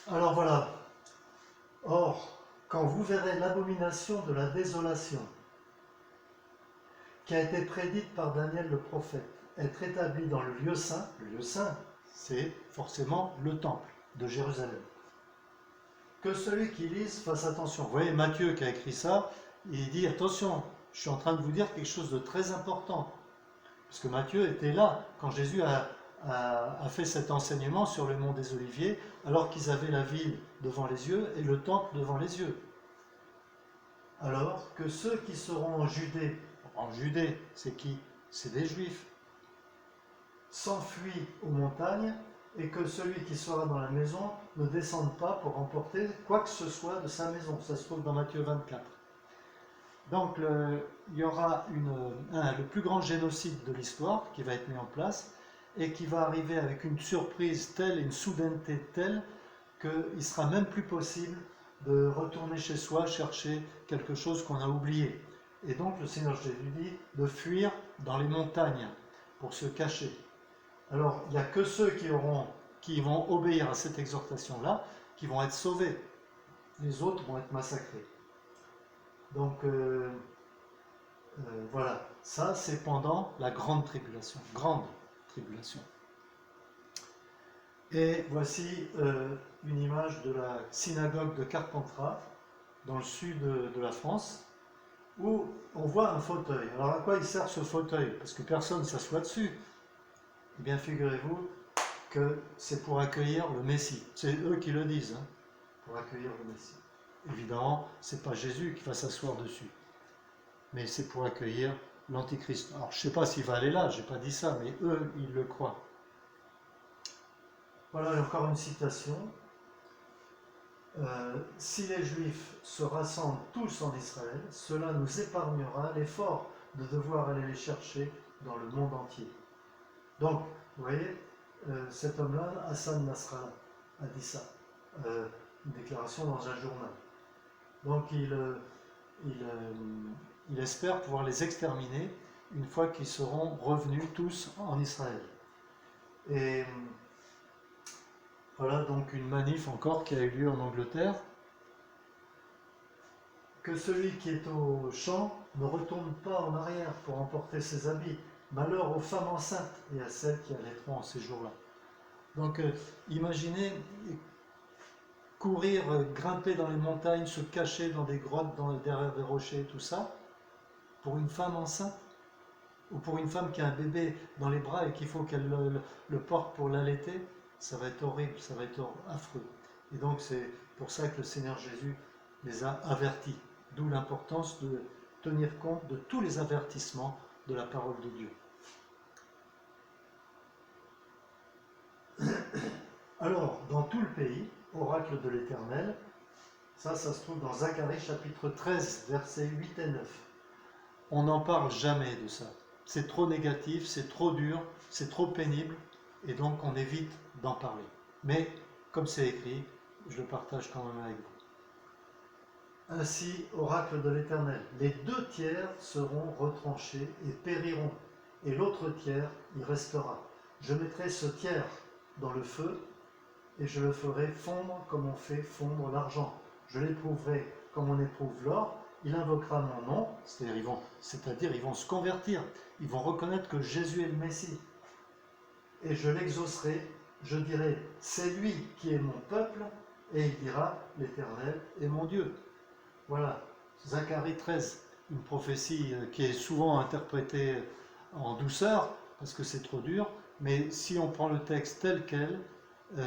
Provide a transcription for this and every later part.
Alors voilà. Or, quand vous verrez l'abomination de la désolation, qui a été prédite par Daniel le prophète, être établie dans le lieu saint, c'est forcément le temple de Jérusalem. Que celui qui lise fasse attention. Vous voyez, Matthieu qui a écrit ça, il dit attention, je suis en train de vous dire quelque chose de très important. Parce que Matthieu était là quand Jésus a fait cet enseignement sur le mont des Oliviers, alors qu'ils avaient la ville devant les yeux et le temple devant les yeux. Alors que ceux qui seront en Judée, c'est qui? C'est des Juifs, s'enfuient aux montagnes, et que celui qui sera dans la maison ne descende pas pour emporter quoi que ce soit de sa maison. Ça se trouve dans Matthieu 24. Donc il y aura le plus grand génocide de l'histoire qui va être mis en place et qui va arriver avec une surprise telle, une soudaineté telle qu'il ne sera même plus possible de retourner chez soi chercher quelque chose qu'on a oublié. Et donc le Seigneur Jésus dit de fuir dans les montagnes pour se cacher. Alors il n'y a que ceux qui vont obéir à cette exhortation-là qui vont être sauvés. Les autres vont être massacrés. Donc voilà, ça c'est pendant la grande tribulation. Grande tribulation. Et voici une image de la synagogue de Carpentras, dans le sud de la France, où on voit un fauteuil. Alors à quoi il sert ce fauteuil? Parce que personne ne s'assoit dessus. Eh bien figurez-vous que c'est pour accueillir le Messie. C'est eux qui le disent, hein, pour accueillir le Messie. Évidemment, ce n'est pas Jésus qui va s'asseoir dessus, mais c'est pour accueillir l'Antichrist. Alors je ne sais pas s'il va aller là, je n'ai pas dit ça, mais eux, ils le croient. Voilà encore une citation. Si les Juifs se rassemblent tous en Israël, cela nous épargnera l'effort de devoir aller les chercher dans le monde entier. Donc, vous voyez, cet homme-là, Hassan Nasrallah, a dit ça. Une déclaration dans un journal. Donc, il espère pouvoir les exterminer une fois qu'ils seront revenus tous en Israël. Et voilà donc une manif encore qui a eu lieu en Angleterre. Que celui qui est au champ ne retourne pas en arrière pour emporter ses habits. Malheur aux femmes enceintes et à celles qui allaiteront en ces jours-là. Donc imaginez courir, grimper dans les montagnes, se cacher dans des grottes, derrière des rochers, tout ça, pour une femme enceinte, ou pour une femme qui a un bébé dans les bras et qu'il faut qu'elle le porte pour l'allaiter. Ça va être horrible, ça va être affreux. Et donc c'est pour ça que le Seigneur Jésus les a avertis. D'où l'importance de tenir compte de tous les avertissements de la parole de Dieu. Alors, dans tout le pays, oracle de l'Éternel, ça se trouve dans Zacharie chapitre 13, versets 8 et 9. On n'en parle jamais de ça. C'est trop négatif, c'est trop dur, c'est trop pénible, et donc on évite d'en parler. Mais, comme c'est écrit, je le partage quand même avec vous. Ainsi, oracle de l'Éternel, les 2/3 seront retranchés et périront, et l'autre tiers y restera. Je mettrai ce tiers dans le feu, et je le ferai fondre comme on fait fondre l'argent. Je l'éprouverai comme on éprouve l'or. Il invoquera mon nom, c'est-à-dire ils vont se convertir, ils vont reconnaître que Jésus est le Messie. Et je l'exaucerai, je dirai, c'est lui qui est mon peuple, et il dira, l'Éternel est mon Dieu. Voilà, Zacharie 13, une prophétie qui est souvent interprétée en douceur, parce que c'est trop dur, mais si on prend le texte tel quel,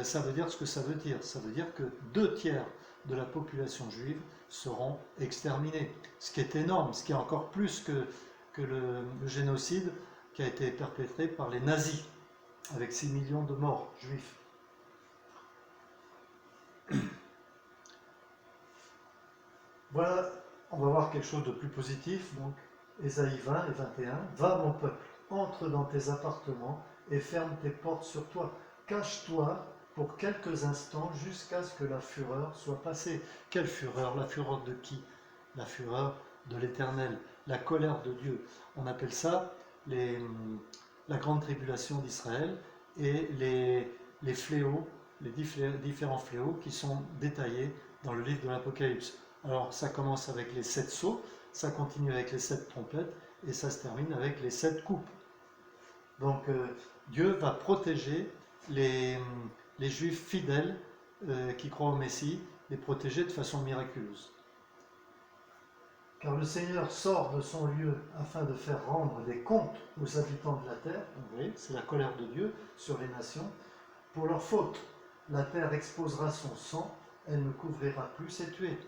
ça veut dire ce que ça veut dire. Ça veut dire que 2/3 de la population juive seront exterminés. Ce qui est énorme, ce qui est encore plus que le génocide qui a été perpétré par les nazis, avec 6 millions de morts juifs. Voilà, on va voir quelque chose de plus positif. Donc, Ésaïe 20 et 21. Va mon peuple, entre dans tes appartements et ferme tes portes sur toi. Cache-toi pour quelques instants jusqu'à ce que la fureur soit passée. Quelle fureur? La fureur de qui? La fureur de l'Éternel, la colère de Dieu. On appelle ça la grande tribulation d'Israël et les fléaux, les différents fléaux qui sont détaillés dans le livre de l'Apocalypse. Alors ça commence avec les 7 sceaux, ça continue avec les 7 trompettes, et ça se termine avec les 7 coupes. Donc Dieu va protéger les Juifs fidèles qui croient au Messie, les protéger de façon miraculeuse. Car le Seigneur sort de son lieu afin de faire rendre des comptes aux habitants de la terre. Vous voyez, c'est la colère de Dieu sur les nations. Pour leurs fautes, la terre exposera son sang, elle ne couvrira plus ses tués.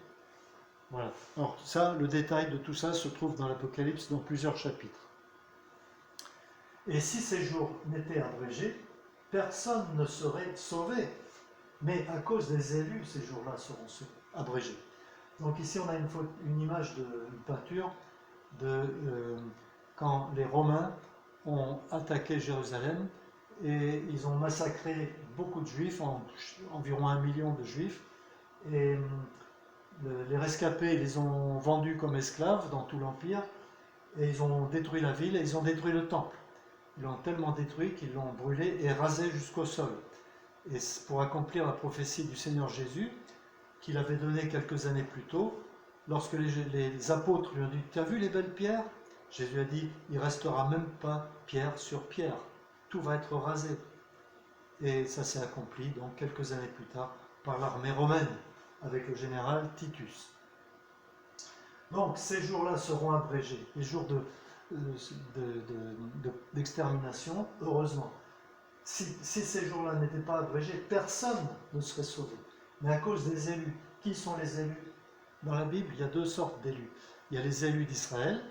Voilà. Alors ça, le détail de tout ça se trouve dans l'Apocalypse dans plusieurs chapitres. Et si ces jours n'étaient abrégés, personne ne serait sauvé. Mais à cause des élus, ces jours-là seront abrégés. Donc ici, on a une image, une peinture de quand les Romains ont attaqué Jérusalem et ils ont massacré beaucoup de Juifs, environ 1 million de Juifs. Et les rescapés, ils les ont vendus comme esclaves dans tout l'Empire. Et ils ont détruit la ville et ils ont détruit le temple. Ils l'ont tellement détruit qu'ils l'ont brûlé et rasé jusqu'au sol. Et pour accomplir la prophétie du Seigneur Jésus, qu'il avait donnée quelques années plus tôt, lorsque les apôtres lui ont dit « Tu as vu les belles pierres ?» Jésus a dit « Il ne restera même pas pierre sur pierre. Tout va être rasé. » Et ça s'est accompli donc quelques années plus tard par l'armée romaine, avec le général Titus. Donc ces jours-là seront abrégés, les jours d'extermination, heureusement. Si ces jours-là n'étaient pas abrégés, personne ne serait sauvé. Mais à cause des élus, qui sont les élus? Dans la Bible, il y a 2 sortes d'élus. Il y a les élus d'Israël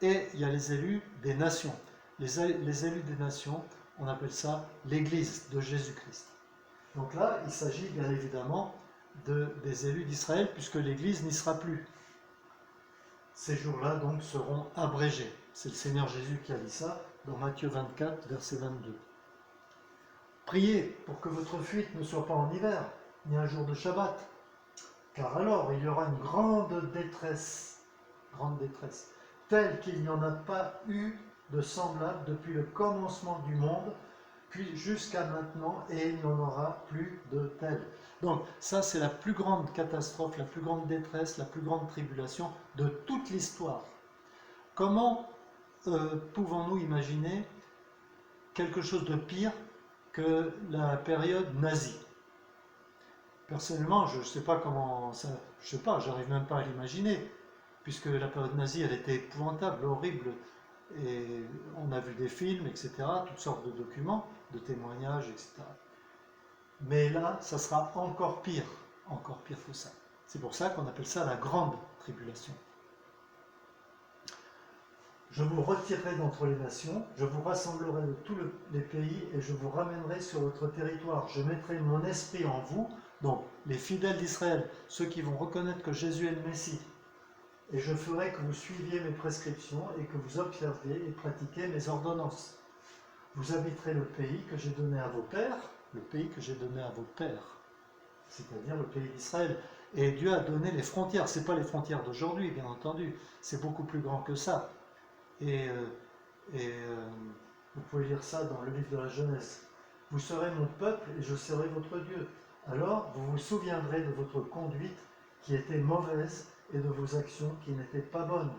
et il y a les élus des nations. Les élus des nations, on appelle ça l'Église de Jésus-Christ. Donc là, il s'agit bien évidemment des élus d'Israël, puisque l'Église n'y sera plus. Ces jours-là donc seront abrégés. C'est le Seigneur Jésus qui a dit ça dans Matthieu 24, verset 22. Priez pour que votre fuite ne soit pas en hiver, ni un jour de Shabbat, car alors il y aura une grande détresse, telle qu'il n'y en a pas eu de semblable depuis le commencement du monde, puis jusqu'à maintenant, et il n'y en aura plus de telle. Donc ça, c'est la plus grande catastrophe, la plus grande détresse, la plus grande tribulation de toute l'histoire. Comment pouvons-nous imaginer quelque chose de pire que la période nazie? Personnellement, je ne sais pas comment ça... Je ne sais pas, j'arrive même pas à l'imaginer, puisque la période nazie, elle était épouvantable, horrible, et on a vu des films, etc., toutes sortes de documents, de témoignages, etc. Mais là, ça sera encore pire que ça. C'est pour ça qu'on appelle ça la grande tribulation. Je vous retirerai d'entre les nations, je vous rassemblerai de tous les pays et je vous ramènerai sur votre territoire. Je mettrai mon esprit en vous, donc les fidèles d'Israël, ceux qui vont reconnaître que Jésus est le Messie. Et je ferai que vous suiviez mes prescriptions et que vous observiez et pratiquiez mes ordonnances. Vous habiterez le pays que j'ai donné à vos pères, c'est-à-dire le pays d'Israël. Et Dieu a donné les frontières, ce n'est pas les frontières d'aujourd'hui, bien entendu, c'est beaucoup plus grand que ça. Et vous pouvez lire ça dans le livre de la Genèse. Vous serez mon peuple et je serai votre Dieu. Alors vous vous souviendrez de votre conduite qui était mauvaise et de vos actions qui n'étaient pas bonnes.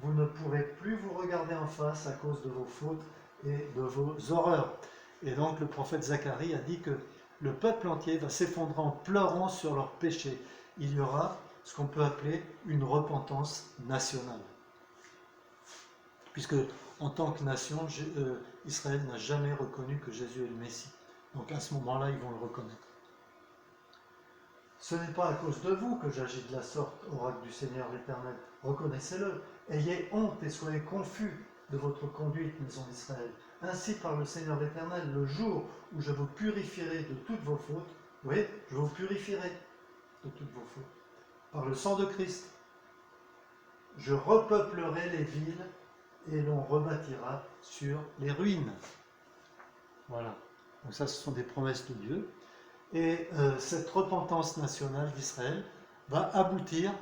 Vous ne pourrez plus vous regarder en face à cause de vos fautes et de vos horreurs. Et donc le prophète Zacharie a dit que le peuple entier va s'effondrer en pleurant sur leurs péchés. Il y aura ce qu'on peut appeler une repentance nationale. Puisque en tant que nation, Israël n'a jamais reconnu que Jésus est le Messie. Donc à ce moment-là, ils vont le reconnaître. Ce n'est pas à cause de vous que j'agis de la sorte, oracle du Seigneur l'Éternel. Reconnaissez-le. Ayez honte et soyez confus de votre conduite, maison d'Israël. Ainsi parle le Seigneur l'Éternel, le jour où je vous purifierai de toutes vos fautes, oui, je vous purifierai de toutes vos fautes, par le sang de Christ. Je repeuplerai les villes et l'on rebâtira sur les ruines. Voilà. Donc ça, ce sont des promesses de Dieu. Et cette repentance nationale d'Israël va aboutir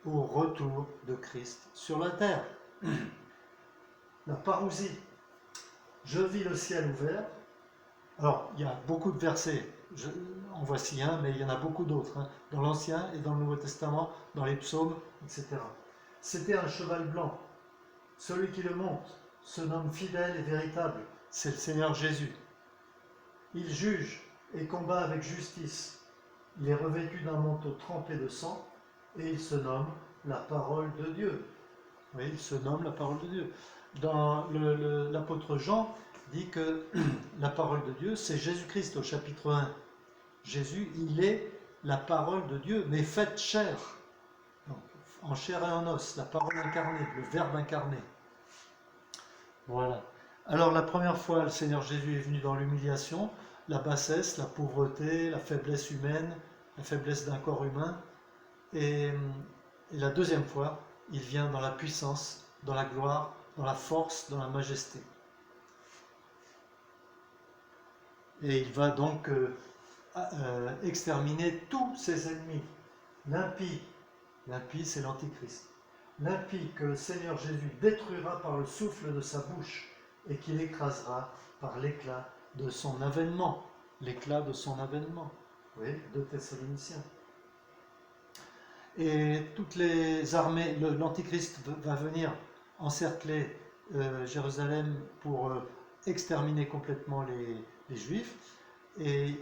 au retour de Christ sur la terre. La parousie. Je vis le ciel ouvert. Alors, il y a beaucoup de versets en voici un, mais il y en a beaucoup d'autres, hein, dans l'Ancien et dans le Nouveau Testament, dans les psaumes, etc. C'était un cheval blanc. Celui qui le monte se nomme fidèle et véritable. C'est le Seigneur Jésus. Il juge et combat avec justice. Il est revêtu d'un manteau trempé de sang et il se nomme la parole de Dieu. Oui, il se nomme la parole de Dieu. Dans l'apôtre Jean dit que la parole de Dieu, c'est Jésus-Christ au chapitre 1. Jésus, il est la parole de Dieu, mais faite chair. Donc, en chair et en os, la parole incarnée, le Verbe incarné. Voilà. Alors la première fois, le Seigneur Jésus est venu dans l'humiliation, la bassesse, la pauvreté, la faiblesse humaine, la faiblesse d'un corps humain. Et la deuxième fois, il vient dans la puissance, dans la gloire, dans la force, dans la majesté. Et il va donc exterminer tous ses ennemis. L'impie c'est l'Antichrist. L'impie que le Seigneur Jésus détruira par le souffle de sa bouche et qu'il écrasera par l'éclat de son avènement. L'éclat de son avènement. Oui, 2 Thessaloniciens. Et toutes les armées, l'Antichrist va venir encercler Jérusalem pour exterminer complètement les Juifs. Et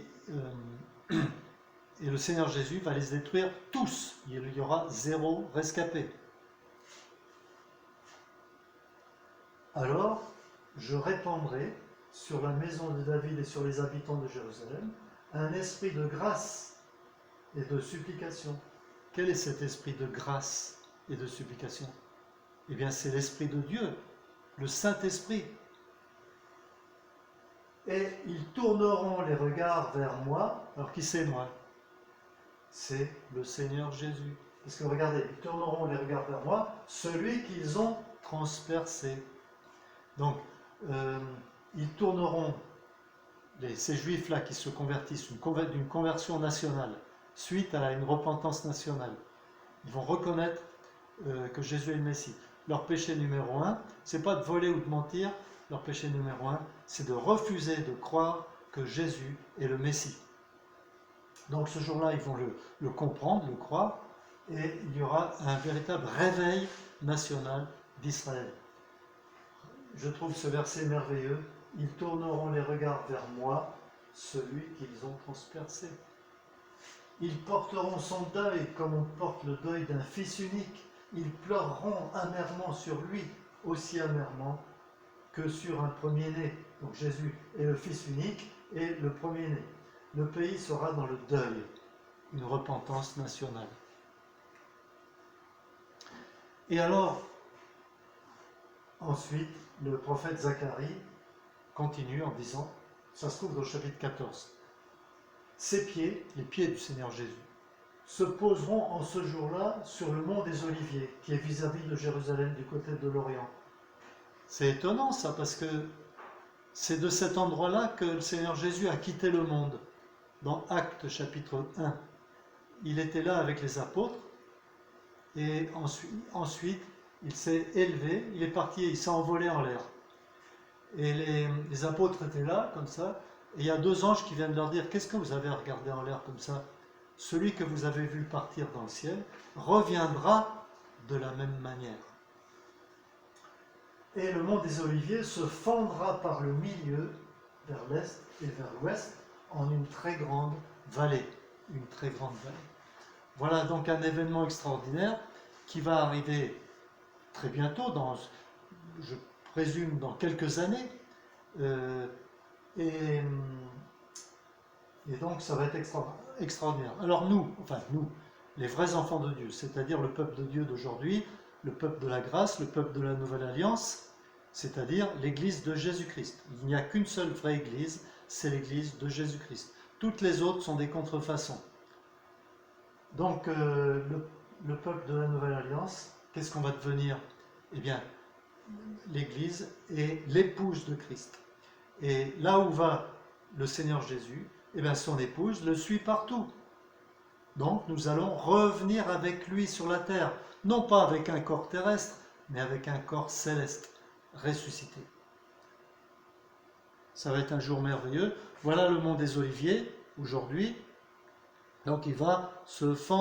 le Seigneur Jésus va les détruire tous. Il y aura 0 rescapé. Alors, je répandrai sur la maison de David et sur les habitants de Jérusalem un esprit de grâce et de supplication. Quel est cet esprit de grâce et de supplication? Eh bien, c'est l'Esprit de Dieu, le Saint-Esprit. Et ils tourneront les regards vers moi. Alors, qui c'est moi? C'est le Seigneur Jésus. Parce que regardez, ils tourneront les regards vers moi, celui qu'ils ont transpercé. Donc, ils tourneront, ces Juifs-là qui se convertissent d'une conversion nationale, suite à une repentance nationale, ils vont reconnaître que Jésus est le Messie. Leur péché numéro 1, c'est pas de voler ou de mentir. Leur péché numéro 1, c'est de refuser de croire que Jésus est le Messie. Donc ce jour-là, ils vont le comprendre, le croire, et il y aura un véritable réveil national d'Israël. Je trouve ce verset merveilleux. Ils tourneront les regards vers moi, celui qu'ils ont transpercé. Ils porteront son deuil comme on porte le deuil d'un fils unique. Ils pleureront amèrement sur lui, aussi amèrement que sur un premier-né. Donc Jésus est le fils unique et le premier-né. Le pays sera dans le deuil, une repentance nationale. Et alors, ensuite, le prophète Zacharie continue en disant, ça se trouve dans le chapitre 14, ses pieds, les pieds du Seigneur Jésus, se poseront en ce jour-là sur le mont des Oliviers, qui est vis-à-vis de Jérusalem du côté de l'Orient. C'est étonnant ça, parce que c'est de cet endroit-là que le Seigneur Jésus a quitté le monde. Dans Actes chapitre 1, il était là avec les apôtres, et ensuite il s'est élevé, il est parti, il s'est envolé en l'air. Et les apôtres étaient là, comme ça, et il y a 2 anges qui viennent leur dire, qu'est-ce que vous avez regardé en l'air comme ça? Celui que vous avez vu partir dans le ciel reviendra de la même manière. Et le mont des Oliviers se fendra par le milieu, vers l'est et vers l'ouest, en une très grande vallée. Une très grande vallée. Voilà donc un événement extraordinaire qui va arriver très bientôt, je présume dans quelques années. Et donc ça va être extraordinaire. Alors nous, les vrais enfants de Dieu, c'est-à-dire le peuple de Dieu d'aujourd'hui, le peuple de la grâce, le peuple de la nouvelle alliance, c'est-à-dire l'église de Jésus-Christ. Il n'y a qu'une seule vraie église, c'est l'église de Jésus-Christ. Toutes les autres sont des contrefaçons. Donc le peuple de la nouvelle alliance, qu'est-ce qu'on va devenir? Eh bien, l'église est l'épouse de Christ. Et là où va le Seigneur Jésus, eh bien son épouse le suit partout. Donc nous allons revenir avec lui sur la terre, non pas avec un corps terrestre, mais avec un corps céleste, ressuscité. Ça va être un jour merveilleux. Voilà le mont des Oliviers, aujourd'hui. Donc il va se fendre